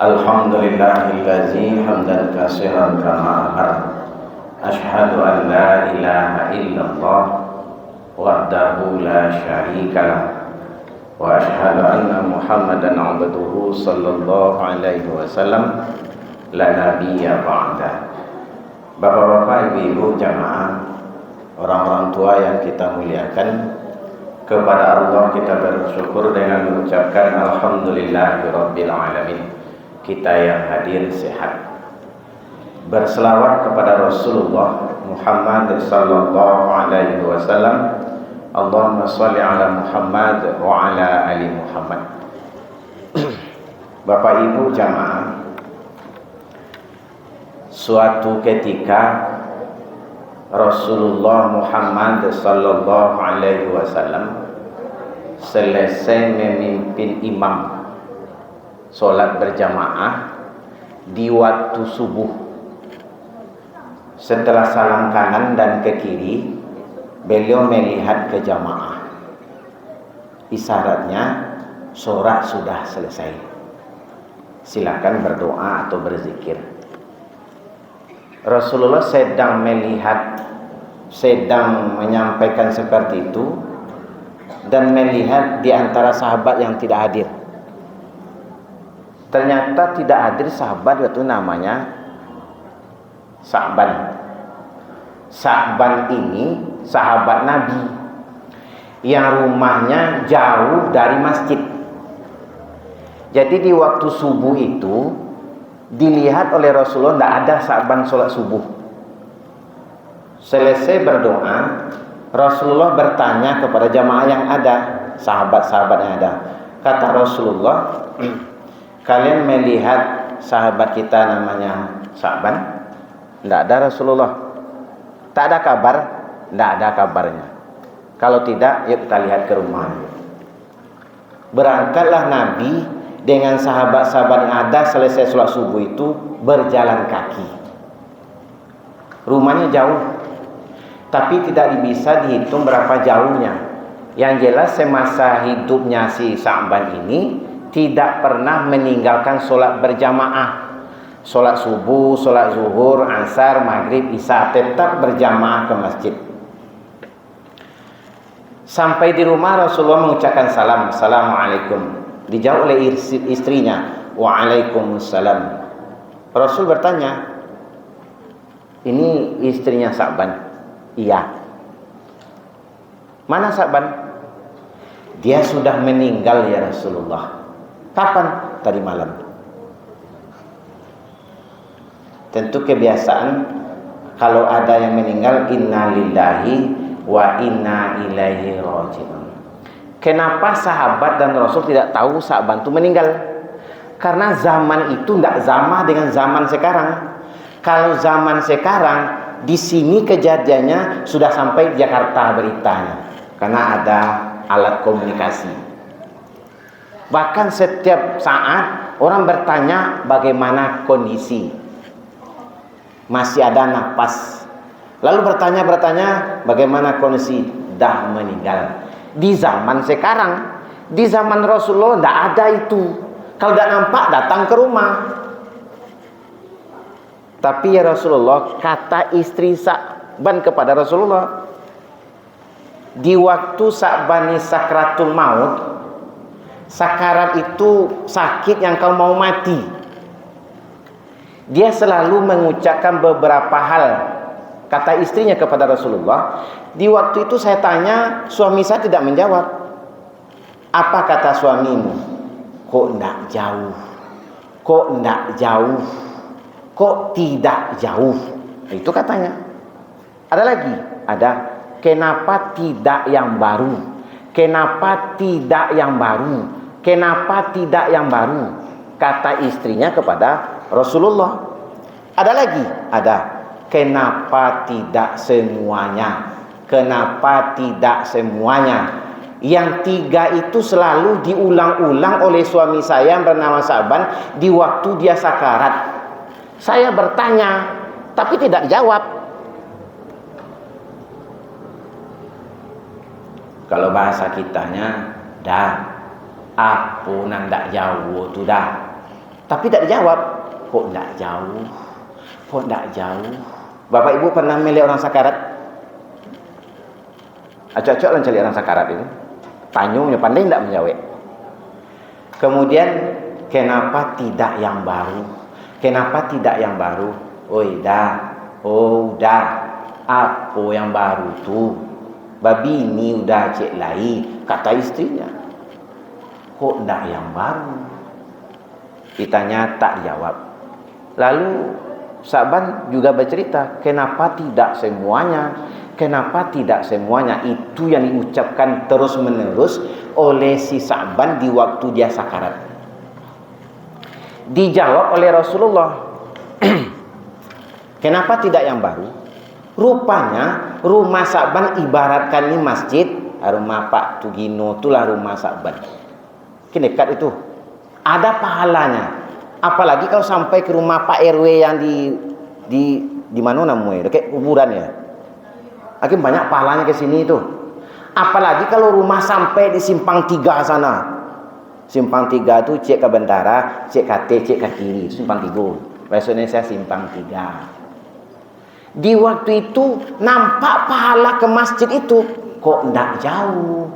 Alhamdulillahillazi hamdan katsiran kama amar. Asyhadu an la ilaha illallah wahdahu la syarikalah wa asyhadu anna Muhammadan abduhu sallallahu alaihi wasallam la nabiyya ba'da. Bapak-bapak, ibu-ibu, jamaah, orang-orang tua yang kita muliakan, kepada Allah kita bersyukur dengan mengucapkan alhamdulillahirabbil alamin. Kita yang hadir sehat, berselawat kepada Rasulullah Muhammad sallallahu alaihi wasallam. Allahumma shalli ala Muhammad wa ala ali Muhammad. Bapak Ibu jamaah, suatu ketika Rasulullah Muhammad sallallahu alaihi wasallam selesai memimpin imam sholat berjamaah di waktu subuh. Setelah salam kanan dan ke kiri, beliau melihat ke jamaah. Isyaratnya sholat sudah selesai. Silakan berdoa atau berzikir. Rasulullah sedang menyampaikan seperti itu dan melihat di antara sahabat yang tidak hadir. Ternyata tidak hadir sahabat itu namanya Sa'ban. Sa'ban ini sahabat Nabi yang rumahnya jauh dari masjid. Jadi di waktu subuh itu dilihat oleh Rasulullah tidak ada Sa'ban sholat subuh. Selesai berdoa, Rasulullah bertanya kepada jamaah yang ada, sahabat-sahabat yang ada. Kata Rasulullah, kalian melihat sahabat kita namanya Sa'ban? Tidak ada Rasulullah. Tak ada kabar? Tidak ada kabarnya. Kalau tidak, yuk kita lihat ke rumahnya. Berangkatlah Nabi dengan sahabat-sahabat yang ada selesai sholat subuh itu berjalan kaki. Rumahnya jauh, tapi tidak bisa dihitung berapa jauhnya. Yang jelas semasa hidupnya si Sa'ban ini tidak pernah meninggalkan sholat berjamaah. Sholat subuh, sholat zuhur, asar, maghrib, isya, tetap berjamaah ke masjid. Sampai di rumah Rasulullah mengucapkan salam, assalamualaikum. Dijawab oleh istrinya, waalaikumsalam. Rasul bertanya, ini istrinya Sa'ban? Iya. Mana Sa'ban? Dia sudah meninggal ya Rasulullah. Kapan? Tadi malam. Tentu kebiasaan kalau ada yang meninggal, inna lillahi wa inna ilaihi raji'un. Kenapa sahabat dan Rasul tidak tahu Sa'ban itu meninggal? Karena zaman itu tidak sama dengan zaman sekarang. Kalau zaman sekarang, di sini kejadiannya sudah sampai Jakarta beritanya, karena ada alat komunikasi. Bahkan setiap saat orang bertanya bagaimana kondisi, masih ada nafas. Lalu bertanya bagaimana kondisi, dah meninggal. Di zaman sekarang, di zaman Rasulullah tidak ada itu. Kalau tidak nampak datang ke rumah. Tapi ya Rasulullah, kata istri Sa'ban kepada Rasulullah, di waktu Sa'ban sakratul maut, sakarat itu sakit yang kau mau mati. Dia selalu mengucapkan beberapa hal. Kata istrinya kepada Rasulullah, di waktu itu saya tanya, suami saya tidak menjawab. Apa kata suamimu? Kok tidak jauh? Kok tidak jauh? Kok tidak jauh? Itu katanya. Ada lagi? Ada. Kenapa tidak yang baru? Kenapa tidak yang baru? Kenapa tidak yang baru? Kata istrinya kepada Rasulullah. Ada lagi? Ada. Kenapa tidak semuanya? Kenapa tidak semuanya? Yang tiga itu selalu diulang-ulang oleh suami saya yang bernama Sa'ban di waktu dia sakarat. Saya bertanya, tapi tidak jawab. Kalau bahasa kitanya, dah, aku ndak jauh tu dah. Tapi tak dijawab. Kok tak jauh? Kok tak jauh? Bapak Ibu pernah melihat orang sakarat? Acak-acak lah cari orang sakarat itu. Tanyunya pandai tak menjawab. Kemudian, kenapa tidak yang baru? Kenapa tidak yang baru? Dah. Apa yang baru tu? Babi ini udah cek lain, kata istrinya. Kok tak yang baru? Ditanya tak dijawab. Lalu Sa'ban juga bercerita, kenapa tidak semuanya? Kenapa tidak semuanya? Itu yang diucapkan terus menerus oleh si Sa'ban di waktu dia sakarat. Dijawab oleh Rasulullah. Kenapa tidak yang baru? Rupanya rumah Sa'ban ibaratkan ini masjid. Rumah Pak Tugino itulah rumah Sa'ban. Kini dekat itu. Ada pahalanya. Apalagi kalau sampai ke rumah Pak RW yang di mana namanya? Dekat kuburan ya. Akhirnya banyak pahalanya ke sini itu. Apalagi kalau rumah sampai di Simpang 3 sana. Simpang 3 itu cek ke Bentara, cek KT, cek ke kiri. Simpang 3. Bahasa Indonesia Simpang 3. Di waktu itu nampak pahala ke masjid itu. Kok tidak jauh?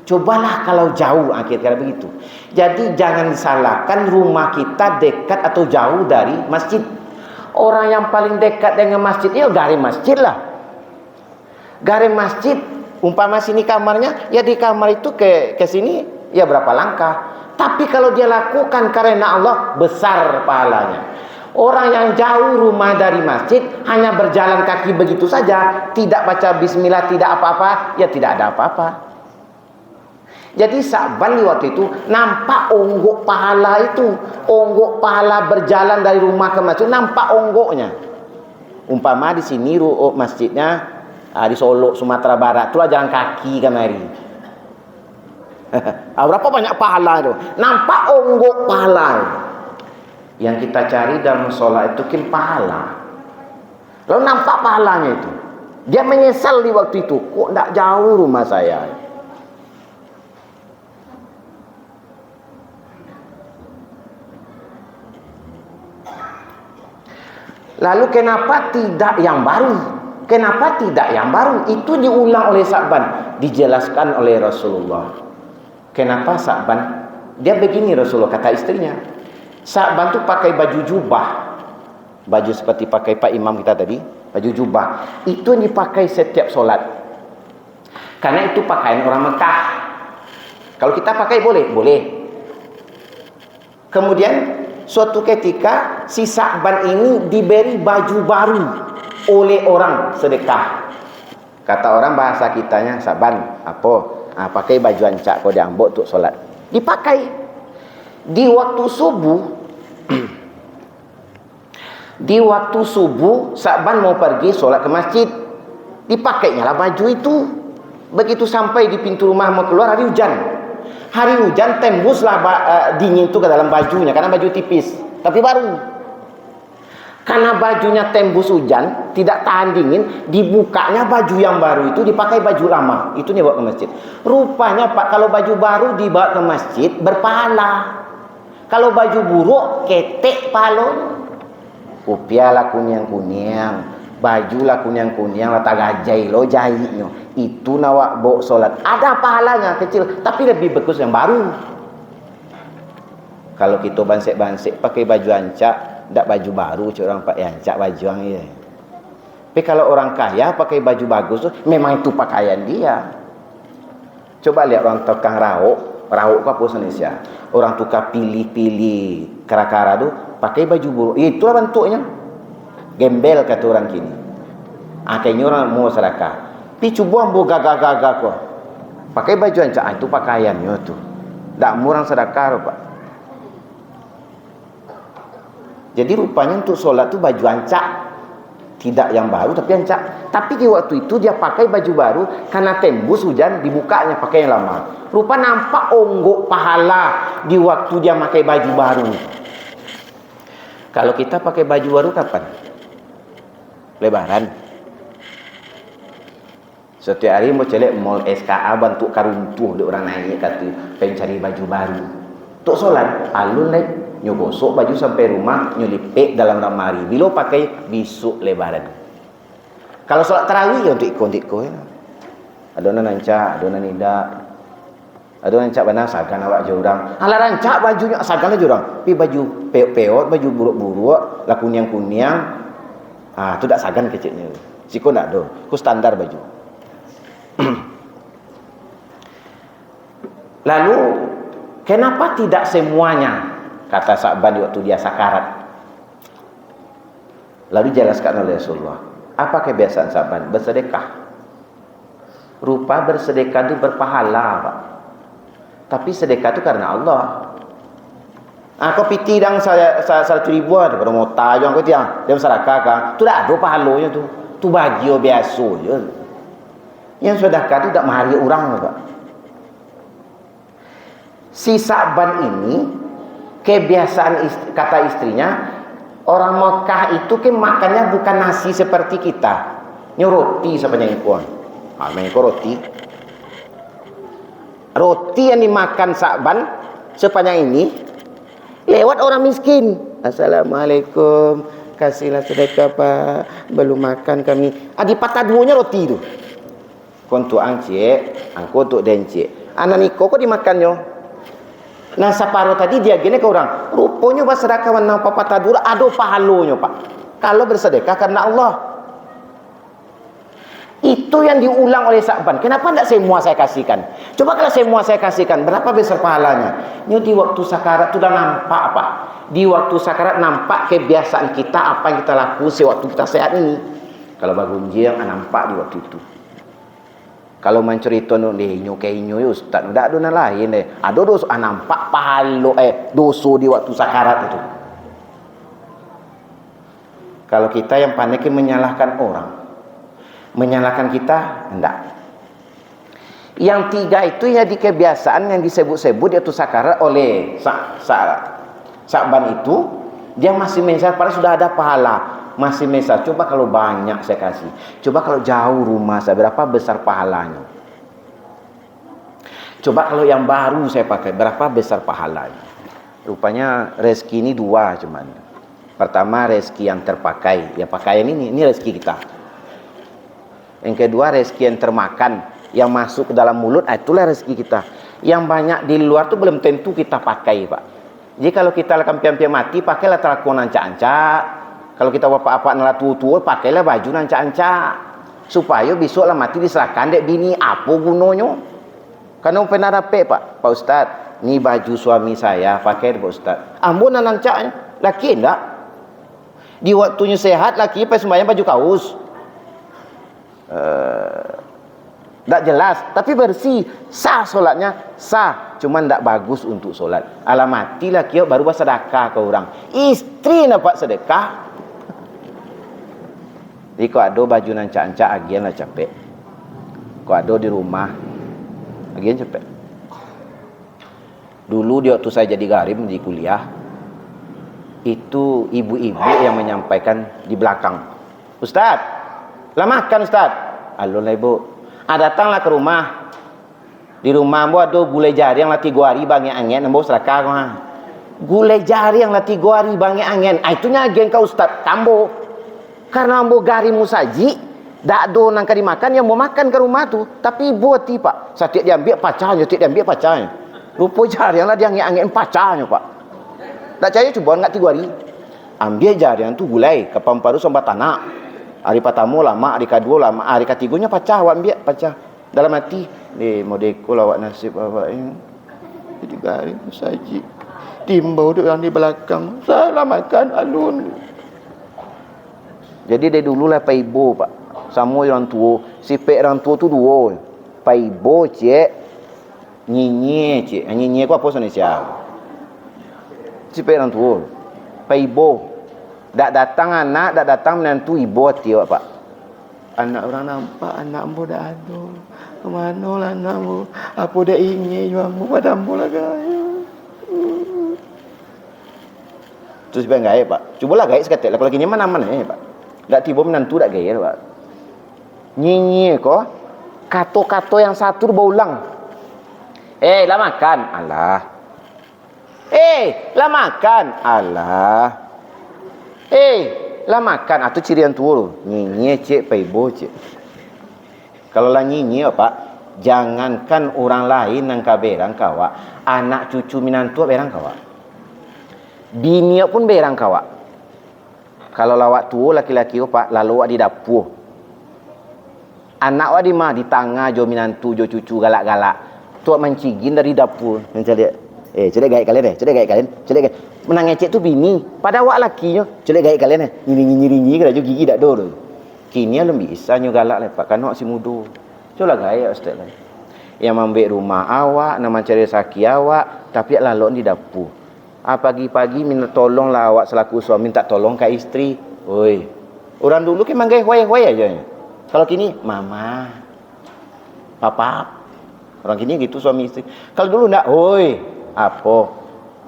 Cobalah kalau jauh, akhirnya begitu. Jadi jangan disalahkan rumah kita dekat atau jauh dari masjid. Orang yang paling dekat dengan masjid ya garis masjid lah. Garis masjid, umpama sini kamarnya, ya di kamar itu ke sini ya berapa langkah. Tapi kalau dia lakukan karena Allah, besar pahalanya. Orang yang jauh rumah dari masjid hanya berjalan kaki begitu saja, tidak baca bismillah, tidak apa-apa, ya tidak ada apa-apa. Jadi Sa'ban di waktu itu nampak onggok pahala itu, onggok pahala berjalan dari rumah ke masjid, nampak onggoknya. Umpama di sini masjidnya di Solo, Sumatera Barat, itulah jalan kaki kemari. Berapa banyak pahala itu? Nampak onggok pahala. Yang kita cari dalam sholat itu kan pahala. Lalu nampak pahalanya itu. Dia menyesal di waktu itu. Kok tidak jauh rumah saya? Lalu kenapa tidak yang baru? Kenapa tidak yang baru? Itu diulang oleh Sa'ban. Dijelaskan oleh Rasulullah. Kenapa Sa'ban? Dia begini Rasulullah kata istrinya. Sa'ban tu pakai baju jubah. Baju seperti pakai Pak Imam kita tadi. Baju jubah. Itu yang dipakai setiap solat. Karena itu pakaian orang Mekah. Kalau kita pakai boleh? Boleh. Kemudian suatu ketika si Sa'ban ini diberi baju baru oleh orang sedekah. Kata orang bahasa kitanya, Sa'ban, apa? Pakai baju ancak kau diambok untuk solat. Dipakai. Di waktu subuh Sa'ban mau pergi solat ke masjid, dipakainya lah baju itu. Begitu sampai di pintu rumah mau keluar, hari hujan tembuslah dingin itu ke dalam bajunya, karena baju tipis tapi baru. Karena bajunya tembus hujan, tidak tahan dingin, dibukanya baju yang baru itu, dipakai baju lama, itu dibawa ke masjid. Rupanya Pak, kalau baju baru dibawa ke masjid berpahala. Kalau baju buruk, ketek palon. Upialah kunyang-kunyang, bajulah kunyang-kunyang, lata gajai lo jahitnya. Itu nawak bawa solat. Ada pahalanya kecil, tapi lebih bagus yang baru. Kalau kita bansik-bansik pakai baju ancak, tidak baju baru, orang pakai ancak baju yang ini. Tapi kalau orang kaya pakai baju bagus tuh, memang itu pakaian dia. Coba lihat orang tukang rauk itu apa Indonesia? Orang tukar pilih-pilih kara-kara tu pakai baju buruk. Itulah bentuknya. Gembel kata orang kini. Akhirnya orang mau sedekah. Pi cuba ambo gagah-gagah kok. Pakai baju ancak, itu pakaiannya tu. Tak murang sedekah Pak. Jadi rupanya untuk solat tu baju ancak. Tidak yang baru tapi ancak. Tapi di waktu itu dia pakai baju baru karena tembus hujan, dibukanya pakai yang lama. Rupa nampak onggok pahala di waktu dia pakai baju baru. Kalau kita pakai baju baru kapan? Lebaran. Setiap hari mau celek mall SKA bantu karuntuh di orang naik kata pengen cari baju baru. Untuk solat alun naik Nyo gosok baju sampai rumah, nyo lipek dalam lemari. Bila pakai besok lebaran. Kalau solat tarawih ya untuk ikut ya. Adonan nancak, adonan indah. Adonan nancak benar sagan awak jorang. Ala rancak bajunya sagan aja orang. Pi baju peot, baju buruk-buruk, lah kuning-kuning. Ah, tu dak sagan kecilnya. Siko ndak do. Ku standar baju. Lalu kenapa tidak semuanya? Kata Sa'ban di waktu dia sakarat. Lalu dijelaskan oleh Rasulullah. Apa kebiasaan Sa'ban? Bersedekah. Rupa bersedekah itu berpahala, Pak. Tapi sedekah itu karena Allah. Kau piti dang saya 100 ribu ada pada mau tajam kau tiang dia masyarakat kan. Tu dah ada pahalanya tu. Tu bagi biasa je. Yang sedekah itu tak mahari orang, Pak. Si Sa'ban ini kebiasaan kata istrinya, orang Mekah itu kan makannya bukan nasi seperti kita. Ini roti sepanjang ikon. Mengikut roti. Roti yang dimakan Sa'ban sepanjang ini lewat orang miskin. Assalamualaikum, kasihlah sedekah Pak, belum makan kami. Di patah duanya roti itu. Kontu angcik, angko untuk dencik. Anak niko kok dimakannya. Nah separuh tadi dia gini ke orang, rupanya bersedekah menang papa tadur ada pahalanya Pak. Kalau bersedekah karena Allah. Itu yang diulang oleh Sa'ban. Kenapa tidak semua saya kasihkan? Coba kalau semua saya kasihkan, berapa besar pahalanya? Ini di waktu sakarat sudah nampak Pak. Di waktu sakarat nampak kebiasaan kita, apa yang kita lakukan sewaktu kita sehat ini. Kalau bagunjir nampak di waktu itu. Kalau mencerita nyo kainyo ustaz ndak ada lain deh. Ada dosa nampak pahala dosa di waktu sakarat itu. Kalau kita yang pandai menyalahkan orang, menyalahkan kita enggak. Yang tiga itu ya di kebiasaan yang disebut-sebut yaitu sakarat oleh Sa'ban itu, dia masih mesal padahal sudah ada pahala. Masih mesal, coba kalau banyak saya kasih. Coba kalau jauh rumah saya, berapa besar pahalanya. Coba kalau yang baru saya pakai, berapa besar pahalanya. Rupanya rezeki ini dua cuman. Pertama rezeki yang terpakai. Ya pakaian ini rezeki kita. Yang kedua rezeki yang termakan. Yang masuk ke dalam mulut, itulah rezeki kita. Yang banyak di luar itu belum tentu kita pakai Pak. Jadi kalau kita kampian-kampian mati, pakailah telakon ancak-ancak. Kalau kita bapak-bapak nala tua-tua, pakailah baju nancak-ancak. Supaya besoklah mati diserahkan dek bini, apa gunanya? Karena pernah dapat Pak Ustaz, ni baju suami saya, pakai Pak Ustaz. Ambon nancaknya, laki enggak? Di waktunya sehat, laki pas sembahyang baju kaos. Tak jelas, tapi bersih. Sah solatnya, sah. Cuman tak bagus untuk solat. Alamatilah kio baru bersedekah ke orang. Istri dapat sedekah. Jadi kau ada baju nancak-ancak, agian lah capek. Kau ada di rumah, agian capek. Dulu di waktu saya jadi garim di kuliah, itu ibu-ibu yang menyampaikan di belakang. Ustaz, lah makan Ustaz. Halo lah ibu. Datanglah ke rumah. Di rumah ambo ada gulai jari yang latih guari bangi angin, ambo serakah kau. Gulai jari yang latih guari bangi angin. Itunya agen kau Ustaz, tambo. Karena ambo gari musaji, dak do nangka dimakan yang mau makan ke rumah tu, tapi buat Pak. Setiap diambil pacarnya, setiap diambil pacarnya. Rupa jari yang lah dia angin pacarnya Pak. Tak percaya coba enggak 3 hari. Ambil jari yang tu gulai, kapam paru sambat tanah. Hari pertama lama, hari kedua lama, hari ketiganya pacah awak ambil pacah. Dalam hati, modeko lawak nasib awak ini. Jadi gari musaji. Timbau duk yang di belakang. Saya makan alun. Jadi dari dulu lah Pak Ibu Pak. Sama orang tua. Sipek orang tua tu dua. Pak Ibu cik. Nyinyi cik. Nyinyi aku apa Indonesia? Sipek orang tua. Pak Ibu. Tak datang anak, tak datang menantu ibu hati Pak. Anak orang nampak, anak mu dah ada. Kemana lah anak mu? Apa dah ingin juamu pada mu lah gaya. Terus biar gaya Pak. Cubalah gaya sekali. Kalau lagi nyaman aman Pak. Tak tiba menantu tak gaya Pak. Nyinyi kok. Kato-kato yang satu berulang. Lah makan. Alah. lah makan. Alah. Lah makan. Itu ciri yang tua tu. Nyinyi cik, paibo cik. Kalau lah nyinyi Pak, jangankan orang lain nang kaberang kawak, anak cucu minantu berang kawak. Bini pun berang kawak. Kalau lawak tu laki-laki Pak, lalu awak di dapur. Anak awak di mah di tangga jo minantu jo cucu galak-galak. Tu mencigin dari dapur. Macam lihat. Cedek gaik kalian cedek gaik kalian. Cedek gaik. Menang ngecek tu bini. Pada awak lakinya, cedek gaik kalian nyiri-nyiri kada jo gigi dak do. Kini lebih bisa nyo galak lepak kan si mudu. Coba gaya ustaz lah. Yang membek rumah awak, nama cari saki awak, tapi lalu di dapur. Pagi-pagi minta tolong lah awak selaku suami minta tolong ke istri. Oi. Orang dulu kan manggai hoy-hoy aja. Kalau kini mama, papa. Orang kini gitu suami istri. Kalau dulu ndak, hoi, apa?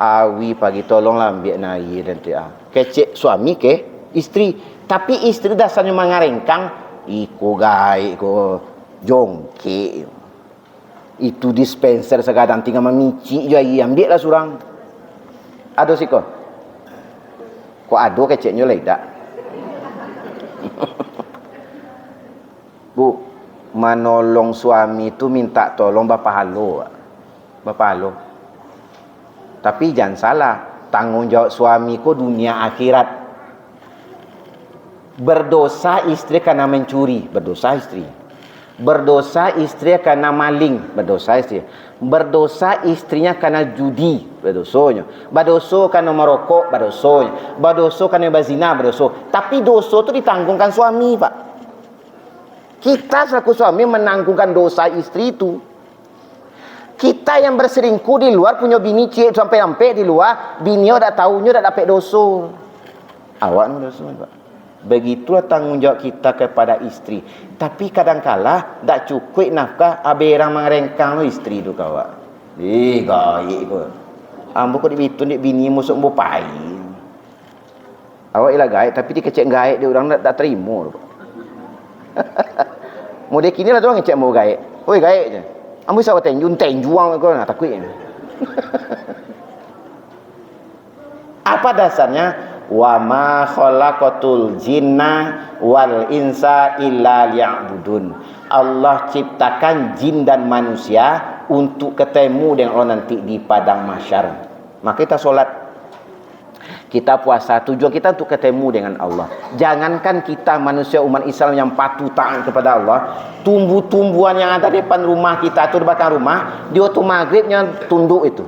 Awi pagi tolong lah ambil naik dan dia. Kecek suami ke istri. Tapi istri dasarnya mangarengkang, iko gai, iko jongke. Itu dispenser segadang tinggal memici je ambil lah surang. Ado sih kok. Kok ado keceknya lah tak. Bu, menolong suami itu minta tolong bapak halo. Bapak halo. Tapi jangan salah, tanggung jawab suami ku dunia akhirat. Berdosa istri karena mencuri, berdosa istri. Berdosa istri karena maling, berdosa istri. Berdosa istrinya karena judi, berdosonya. Berdosa karena merokok, berdosonya. Berdosa karena berzina, berdosa. Tapi dosa itu ditanggungkan suami, Pak. Kita selaku suami menanggungkan dosa istri itu. Kita yang berselingkuh di luar punya bini cik sampai di luar, bini dak tahunya dak dapat dosa. Awak dosa, Pak. Begitulah tanggung jawab kita kepada istri. Tapi kadangkala tak cukup nafkah aberang mengrengkang lo istri tu kawak. Gaik ko. Ambo ko dibitun dik bini musuk mbo pai. Awak ilah gaik tapi dikecek gaik dia orang tak terima. Model kini lah tu orang ngecek mbo gaik. Oi gaik je. Ambo sawa tenjuang ko nak takut. Apa dasarnya? Wa ma khalaqatul jinna wal insa illa liya'budun. Allah ciptakan jin dan manusia untuk ketemu dengan Allah nanti di padang mahsyar. Maka kita solat, kita puasa, tujuan kita untuk ketemu dengan Allah. Jangankan kita manusia umat Islam yang patuh taat kepada Allah, tumbuh-tumbuhan yang ada di depan rumah kita atau di belakang rumah, di waktu maghribnya tunduk itu.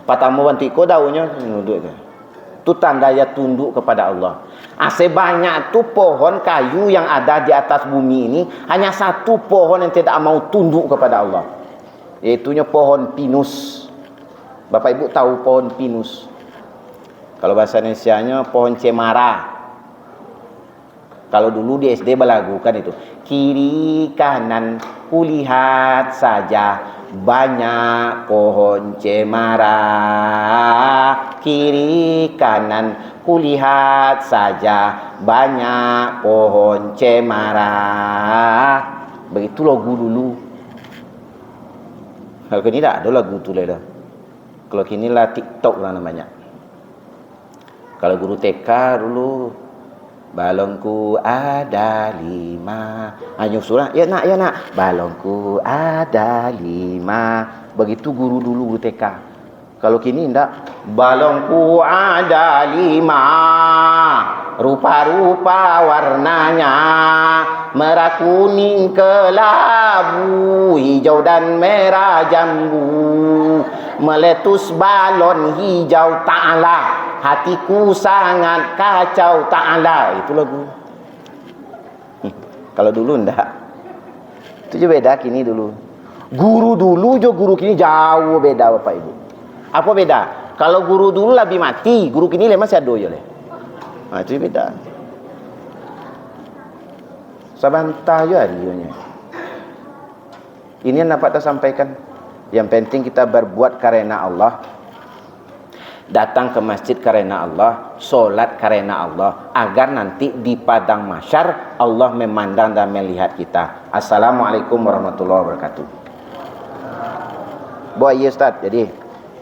Patamu wantiko daunnya tunduk itu. Itu tanda dia tunduk kepada Allah. Sebanyak tu pohon kayu yang ada di atas bumi ini, hanya satu pohon yang tidak mau tunduk kepada Allah. Iaitunya pohon pinus. Bapak Ibu tahu pohon pinus? Kalau bahasa Indonesianya pohon cemara. Kalau dulu di SD belagukan itu. Kiri kanan kulihat saja banyak pohon cemara. Kiri kanan kulihat saja banyak pohon cemara. Begitu lagu dulu. Kalau kini tak ada lagu tu lah. Kalau kini lah TikTok lah namanya. Kalau guru TK dulu, balonku ada 5. Hanya surah, ya nak. Balonku ada 5. Begitu guru dulu, guru TK. Kalau kini enggak, balonku ada 5. Rupa-rupa warnanya, merah kuning kelabu, hijau dan merah jambu. Meletus balon hijau ta'ala, hatiku sangat kacau ta'ala. Itu lagu. Kalau dulu enggak. Itu juga beda kini dulu. Guru dulu jo guru kini jauh beda Bapak Ibu. Apa beda? Kalau guru dulu lebih mati, guru kini masih ada je. Nah, itu beda. Sabantah je harinya. Ini yang dapat saya sampaikan. Yang penting kita berbuat karena Allah. Datang ke masjid karena Allah, solat karena Allah, agar nanti di padang mahsyar Allah memandang dan melihat kita. Assalamualaikum warahmatullahi wabarakatuh. Buat ya Ustaz, jadi